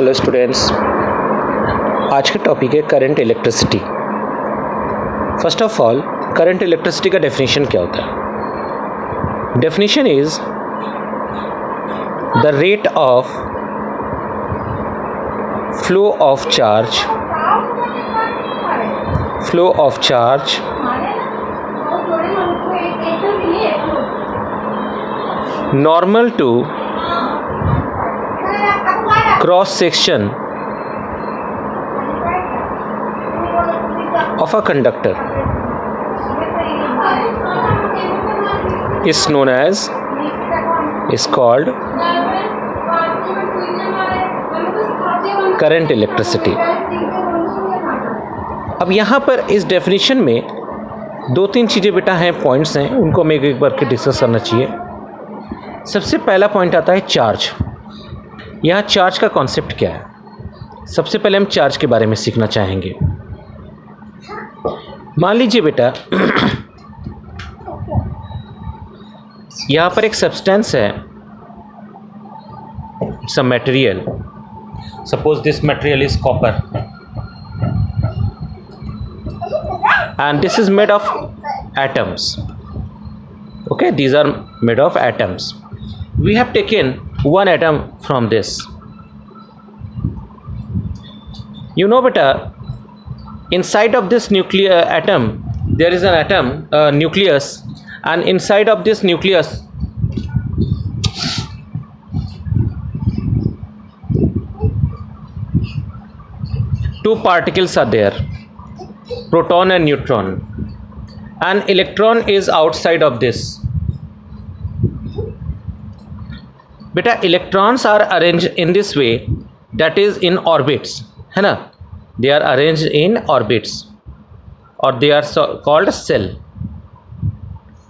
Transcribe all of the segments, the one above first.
Hello students, आज का topic है current electricity. First of all, current electricity का डेफिनेशन क्या होता है? Definition is the rate of flow of charge normal to cross section of a conductor is known as is called current electricity। अब यहाँ पर इस definition में दो तीन चीज़ें बेटा हैं, पॉइंट्स हैं, उनको हमें एक बार के डिस्कस करना चाहिए। सबसे पहला पॉइंट आता है चार्ज। यहाँ चार्ज का कॉन्सेप्ट क्या है? सबसे पहले हम चार्ज के बारे में सीखना चाहेंगे। मान लीजिए बेटा यहाँ पर एक सब्सटेंस है, some material, suppose this material is copper and this is made of atoms. Okay, these are made of atoms. We have taken one atom from this. You know beta, inside of this nuclear atom there is an atom nucleus, and inside of this nucleus two particles are there, proton and neutron, and electron is outside of this. बेटा electrons are arrange in this way, that is in orbits, है ना? They are arrange in orbits और they are called shell.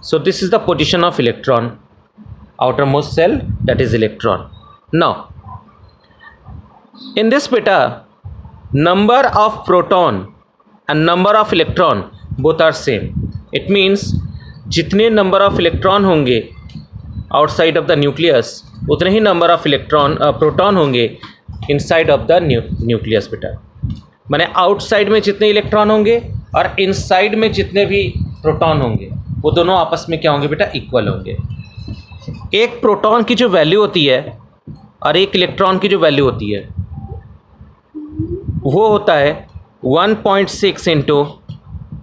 So this is the position of electron, outermost shell, that is electron. Now in this बेटा number of proton and number of electron both are same. It means जितने number of electron होंगे outside of the nucleus, उतने ही number of proton होंगे inside of the nucleus बेटा। माने outside में जितने इलेक्ट्रॉन होंगे और इनसाइड में जितने भी प्रोटॉन होंगे वो दोनों आपस में क्या होंगे बेटा? इक्वल होंगे। एक प्रोटॉन की जो वैल्यू होती है और एक इलेक्ट्रॉन की जो वैल्यू होती है वो होता है 1.6 into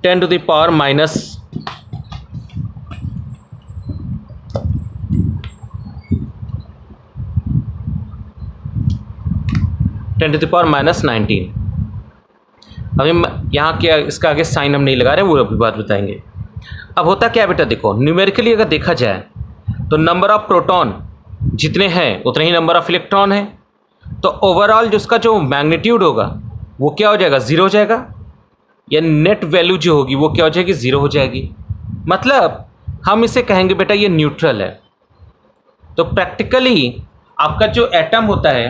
10 to the power minus 19। अभी यहाँ क्या इसका आगे साइन हम नहीं लगा रहे, वो अभी बात बताएंगे। अब होता क्या बेटा, देखो न्यूमेरिकली अगर देखा जाए तो नंबर ऑफ प्रोटॉन जितने हैं उतने ही नंबर ऑफ इलेक्ट्रॉन है, तो ओवरऑल जिसका जो मैग्नीट्यूड होगा वो क्या हो जाएगा? ज़ीरो हो जाएगा, या नेट वैल्यू जो होगी वो क्या हो जाएगी? ज़ीरो हो जाएगी। मतलब हम इसे कहेंगे बेटा ये न्यूट्रल है। तो प्रैक्टिकली आपका जो एटम होता है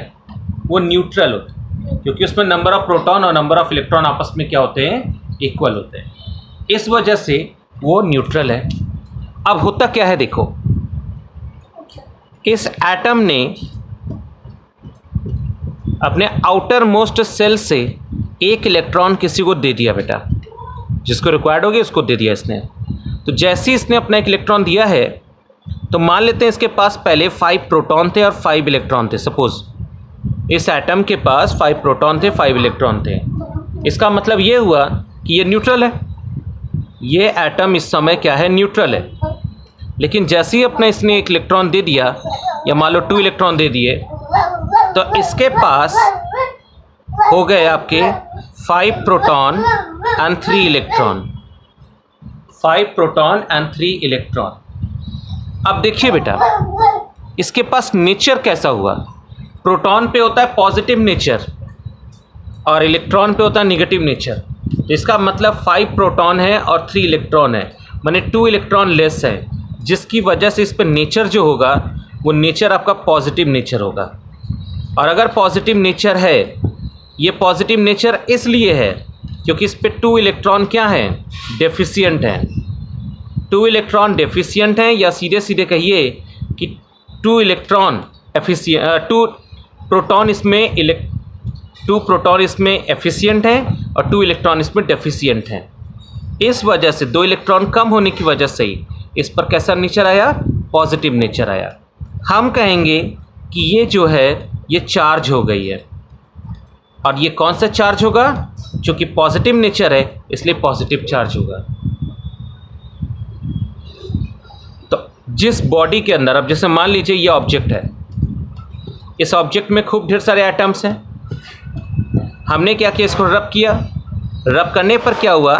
वो न्यूट्रल होता है, क्योंकि उसमें नंबर ऑफ प्रोटॉन और नंबर ऑफ इलेक्ट्रॉन आपस में क्या होते हैं? इक्वल होते हैं। इस वजह से वो न्यूट्रल है। अब होता क्या है, देखो इस एटम ने अपने आउटर मोस्ट सेल से एक इलेक्ट्रॉन किसी को दे दिया बेटा, जिसको रिक्वायर्ड होगी उसको दे दिया इसने। तो जैसे ही इसने अपना एक इलेक्ट्रॉन दिया है, तो मान लेते हैं इसके पास पहले 5 प्रोटॉन थे और 5 इलेक्ट्रॉन थे। सपोज इस एटम के पास 5 प्रोटॉन थे, 5 इलेक्ट्रॉन थे। इसका मतलब ये हुआ कि ये न्यूट्रल है। ये एटम इस समय क्या है? न्यूट्रल है। लेकिन जैसे ही अपना इसने एक इलेक्ट्रॉन दे दिया, या मान लो 2 इलेक्ट्रॉन दे दिए, तो इसके पास हो गए आपके 5 proton and 3 electron. 5 proton and 3 electron. अब देखिए बेटा इसके पास नेचर कैसा हुआ? प्रोटॉन पे होता है पॉजिटिव नेचर और इलेक्ट्रॉन पे होता है नेगेटिव नेचर। तो इसका मतलब 5 प्रोटॉन है और 3 इलेक्ट्रॉन है, माने 2 इलेक्ट्रॉन लेस है, जिसकी वजह से इस पर नेचर जो होगा वो नेचर आपका पॉजिटिव नेचर होगा। और अगर पॉजिटिव नेचर है, ये पॉजिटिव नेचर इसलिए है क्योंकि इस पर 2 इलेक्ट्रॉन क्या हैं? डेफिशिएंट हैं। 2 इलेक्ट्रॉन डेफिशिएंट हैं, या सीधे सीधे कहिए कि 2 इलेक्ट्रॉन 2 प्रोटॉन इसमें 2 प्रोटॉन इसमें एफिशिएंट हैं और 2 इलेक्ट्रॉन इसमें डेफिशिएंट हैं। इस वजह से 2 इलेक्ट्रॉन कम होने की वजह से ही इस पर कैसा नेचर आया, पॉजिटिव नेचर आया। हम कहेंगे कि ये जो है ये चार्ज हो गई है, और ये कौन सा चार्ज होगा, चूँकि पॉजिटिव नेचर है इसलिए पॉजिटिव चार्ज होगा। तो जिस बॉडी के अंदर, अब जैसे मान लीजिए ये ऑब्जेक्ट है, इस ऑब्जेक्ट में खूब ढेर सारे एटम्स हैं। हमने क्या किया, इसको रब किया। रब करने पर क्या हुआ,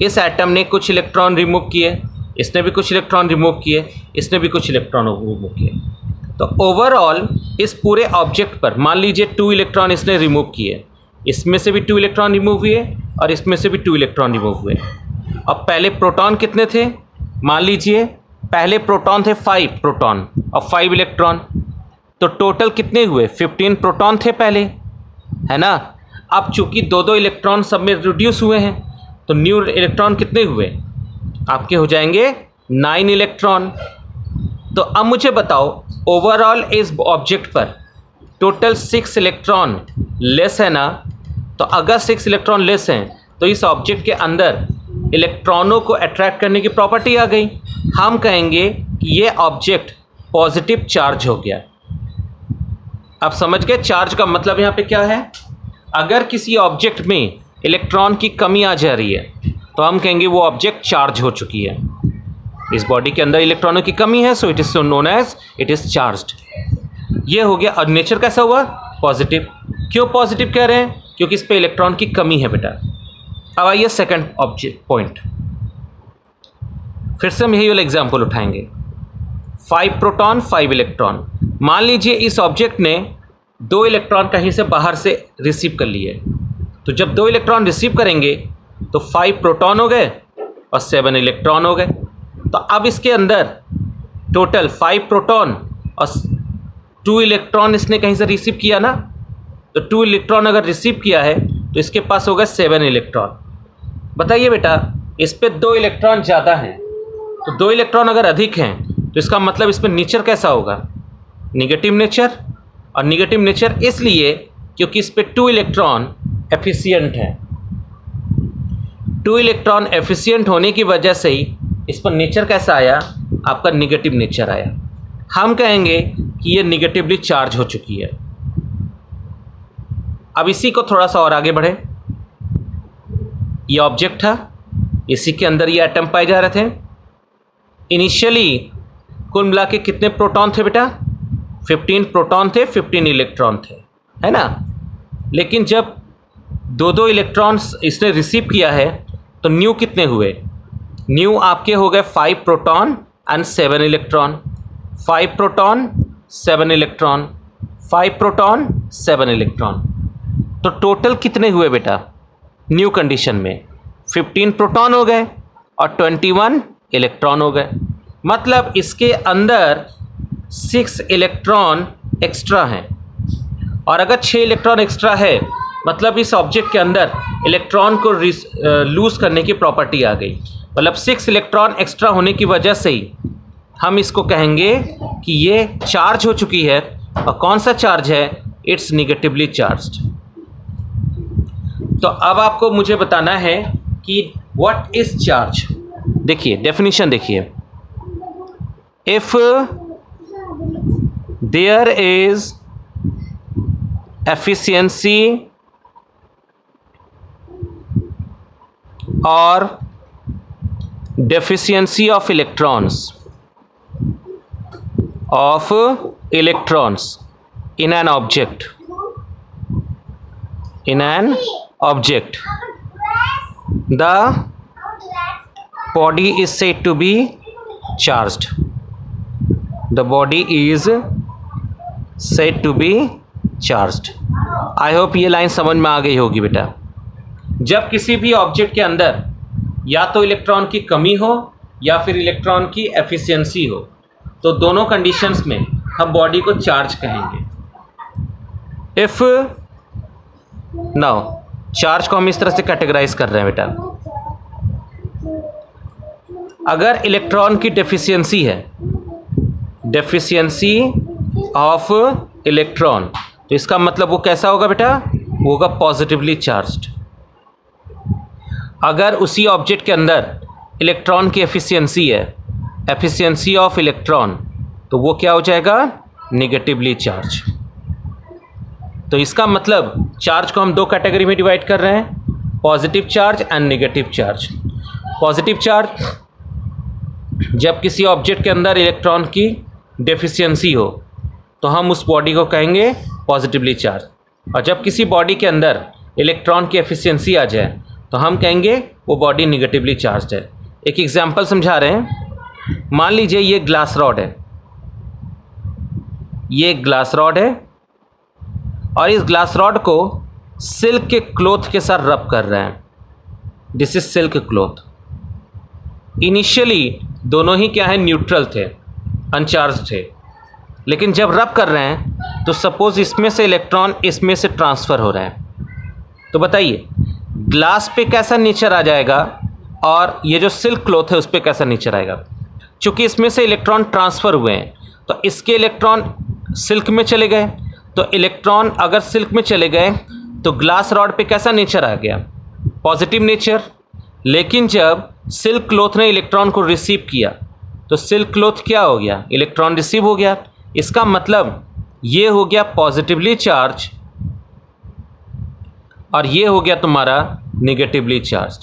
इस एटम ने कुछ इलेक्ट्रॉन रिमूव किए, इसने भी कुछ इलेक्ट्रॉन रिमूव किए, इसने भी कुछ इलेक्ट्रॉन रिमूव किए। तो ओवरऑल इस पूरे ऑब्जेक्ट पर मान लीजिए 2 इलेक्ट्रॉन इसने रिमूव किए, इसमें से भी 2 इलेक्ट्रॉन रिमूव हुए और इसमें से भी 2 इलेक्ट्रॉन रिमूव हुए। अब पहले प्रोटॉन कितने थे, मान लीजिए पहले प्रोटॉन थे 5 प्रोटॉन और 5 इलेक्ट्रॉन, तो टोटल कितने हुए, 15 प्रोटॉन थे पहले, है ना। अब चूंकि 2-2 इलेक्ट्रॉन सब में रिड्यूस हुए हैं, तो न्यू इलेक्ट्रॉन कितने हुए, आपके हो जाएंगे 9 इलेक्ट्रॉन। तो अब मुझे बताओ ओवरऑल इस ऑब्जेक्ट पर टोटल 6 इलेक्ट्रॉन लेस है ना। तो अगर 6 इलेक्ट्रॉन लेस हैं तो इस ऑब्जेक्ट के अंदर इलेक्ट्रॉनों को अट्रैक्ट करने की प्रॉपर्टी आ गई। हम कहेंगे कि ये ऑब्जेक्ट पॉजिटिव चार्ज हो गया। अब समझ गए चार्ज का मतलब यहाँ पे क्या है। अगर किसी ऑब्जेक्ट में इलेक्ट्रॉन की कमी आ जा रही है तो हम कहेंगे वो ऑब्जेक्ट चार्ज हो चुकी है। इस बॉडी के अंदर इलेक्ट्रॉनों की कमी है, so it is known as it is charged. ये हो गया। और नेचर कैसा हुआ, पॉजिटिव। क्यों पॉजिटिव कह रहे हैं, क्योंकि इस पे इलेक्ट्रॉन की कमी है बेटा। अब आइए सेकंड ऑब्जेक्ट पॉइंट, फिर से हम यही वाला एग्जाम्पल उठाएंगे। 5 प्रोटॉन 5 इलेक्ट्रॉन। मान लीजिए इस ऑब्जेक्ट ने 2 इलेक्ट्रॉन कहीं से बाहर से रिसीव कर लिए, तो जब 2 इलेक्ट्रॉन रिसीव करेंगे तो 5 प्रोटॉन हो गए और 7 इलेक्ट्रॉन हो गए। तो अब इसके अंदर टोटल 5 प्रोटॉन और 2 इलेक्ट्रॉन इसने कहीं से रिसीव किया ना, तो 2 इलेक्ट्रॉन अगर रिसीव किया है तो इसके पास हो गए 7 इलेक्ट्रॉन। बताइए बेटा, इस पे 2 इलेक्ट्रॉन ज़्यादा हैं, तो 2 इलेक्ट्रॉन अगर अधिक हैं तो इसका मतलब इस पर नेचर कैसा होगा, निगेटिव नेचर। और निगेटिव नेचर इसलिए क्योंकि इस पे 2 इलेक्ट्रॉन एफिशिएंट हैं। 2 इलेक्ट्रॉन एफिशिएंट होने की वजह से ही इस पर नेचर कैसा आया, आपका निगेटिव नेचर आया। हम कहेंगे कि ये निगेटिवली चार्ज हो चुकी है। अब इसी को थोड़ा सा और आगे बढ़े। ये ऑब्जेक्ट था, इसी के अंदर ये एटम पाए जा रहे थे। इनिशियली कुल मिला के कितने प्रोटॉन थे बेटा, 15 प्रोटॉन थे, 15 इलेक्ट्रॉन थे, है ना। लेकिन जब 2-2 इलेक्ट्रॉन्स इसने रिसीव किया है तो न्यू कितने हुए, न्यू आपके हो गए 5 proton and 7 electron. 5 proton 7 electron, 5 proton 7 electron. तो टोटल कितने हुए बेटा न्यू कंडीशन में, 15 प्रोटॉन हो गए और 21 इलेक्ट्रॉन हो गए। मतलब इसके अंदर 6 इलेक्ट्रॉन एक्स्ट्रा हैं। और अगर 6 इलेक्ट्रॉन एक्स्ट्रा है मतलब इस ऑब्जेक्ट के अंदर इलेक्ट्रॉन को लूज करने की प्रॉपर्टी आ गई। मतलब 6 इलेक्ट्रॉन एक्स्ट्रा होने की वजह से ही हम इसको कहेंगे कि ये चार्ज हो चुकी है। और कौन सा चार्ज है, इट्स निगेटिवली चार्ज्ड। तो अब आपको मुझे बताना है कि व्हाट इज चार्ज। देखिए डेफिनेशन देखिए, if there is efficiency or deficiency of electrons in an object, the body is said to be charged. The body is said to be charged. I hope ये line समझ में आ गई होगी बेटा। जब किसी भी ऑब्जेक्ट के अंदर या तो इलेक्ट्रॉन की कमी हो या फिर इलेक्ट्रॉन की एफिशिएंसी हो, तो दोनों कंडीशंस में हम बॉडी को चार्ज कहेंगे। इफ नाउ चार्ज को हम इस तरह से कैटेगराइज कर रहे हैं बेटा, अगर इलेक्ट्रॉन की डेफिशिएंसी है, डेफिशिएंसी ऑफ इलेक्ट्रॉन, तो इसका मतलब वो कैसा होगा बेटा, वो होगा पॉजिटिवली चार्ज्ड। अगर उसी ऑब्जेक्ट के अंदर इलेक्ट्रॉन की एफिशिएंसी है, एफिशिएंसी ऑफ इलेक्ट्रॉन, तो वो क्या हो जाएगा, नेगेटिवली चार्ज। तो इसका मतलब चार्ज को हम दो कैटेगरी में डिवाइड कर रहे हैं, positive charge and negative charge. Positive charge जब किसी ऑब्जेक्ट के अंदर इलेक्ट्रॉन की डेफिशिएंसी हो तो हम उस बॉडी को कहेंगे पॉजिटिवली चार्ज, और जब किसी बॉडी के अंदर इलेक्ट्रॉन की एफिशिएंसी आ जाए तो हम कहेंगे वो बॉडी नेगेटिवली चार्ज है। एक एग्जांपल समझा रहे हैं। मान लीजिए ये ग्लास रॉड है, ये ग्लास रॉड है और इस ग्लास रॉड को सिल्क के क्लॉथ के साथ रब कर रहे हैं। This is silk cloth. Initially दोनों ही क्या है, न्यूट्रल थे, अनचार्ज थे, लेकिन जब रब कर रहे हैं तो सपोज इसमें से इलेक्ट्रॉन इसमें से ट्रांसफ़र हो रहे हैं। तो बताइए ग्लास पे कैसा नेचर आ जाएगा और ये जो सिल्क क्लॉथ है उस पर कैसा नेचर आएगा। चूँकि इसमें से इलेक्ट्रॉन ट्रांसफ़र हुए हैं तो इसके इलेक्ट्रॉन सिल्क में चले गए, तो इलेक्ट्रॉन अगर सिल्क में चले गए तो ग्लास रॉड पे कैसा नेचर आ गया, पॉजिटिव नेचर। लेकिन जब सिल्क क्लॉथ ने इलेक्ट्रॉन को रिसीव किया तो सिल्क क्लॉथ क्या हो गया, इलेक्ट्रॉन रिसीव हो गया। इसका मतलब ये हो गया पॉजिटिवली चार्ज और ये हो गया तुम्हारा नेगेटिवली चार्ज।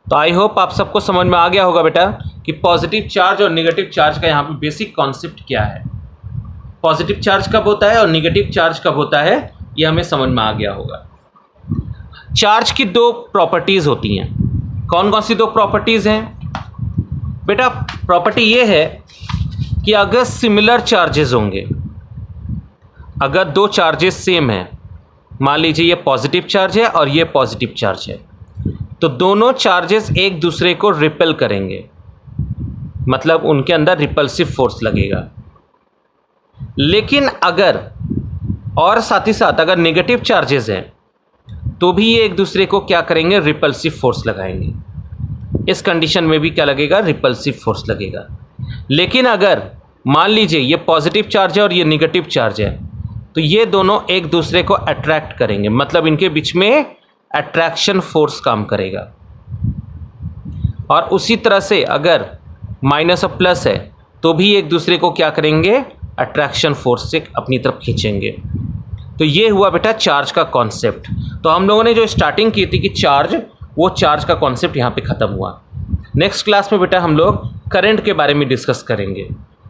तो आई होप आप सबको समझ में आ गया होगा बेटा कि पॉजिटिव चार्ज और नेगेटिव चार्ज का यहाँ पे बेसिक कॉन्सेप्ट क्या है, पॉजिटिव चार्ज कब होता है और नेगेटिव चार्ज कब होता है, ये हमें समझ में आ गया होगा। चार्ज की दो प्रॉपर्टीज़ होती हैं। कौन कौन सी दो प्रॉपर्टीज़ हैं बेटा? प्रॉपर्टी ये है कि अगर सिमिलर चार्जेस होंगे, अगर दो चार्जेस सेम हैं, मान लीजिए ये पॉजिटिव चार्ज है और ये पॉजिटिव चार्ज है, तो दोनों चार्जेस एक दूसरे को रिपेल करेंगे, मतलब उनके अंदर रिपल्सिव फोर्स लगेगा। लेकिन अगर और साथ ही साथ अगर नेगेटिव चार्जेस हैं तो भी ये एक दूसरे को क्या करेंगे, रिपल्सिव फोर्स लगाएंगे। इस कंडीशन में भी क्या लगेगा, रिपल्सिव फोर्स लगेगा। लेकिन अगर मान लीजिए ये पॉजिटिव चार्ज है और ये नेगेटिव चार्ज है तो ये दोनों एक दूसरे को अट्रैक्ट करेंगे, मतलब इनके बीच में अट्रैक्शन फोर्स काम करेगा। और उसी तरह से अगर माइनस और प्लस है तो भी एक दूसरे को क्या करेंगे, अट्रैक्शन फोर्स से अपनी तरफ खींचेंगे। तो ये हुआ बेटा चार्ज का कॉन्सेप्ट। तो हम लोगों ने जो स्टार्टिंग की थी कि चार्ज, वो चार्ज का कॉन्सेप्ट यहाँ पे ख़त्म हुआ। नेक्स्ट क्लास में बेटा हम लोग करंट के बारे में डिस्कस करेंगे।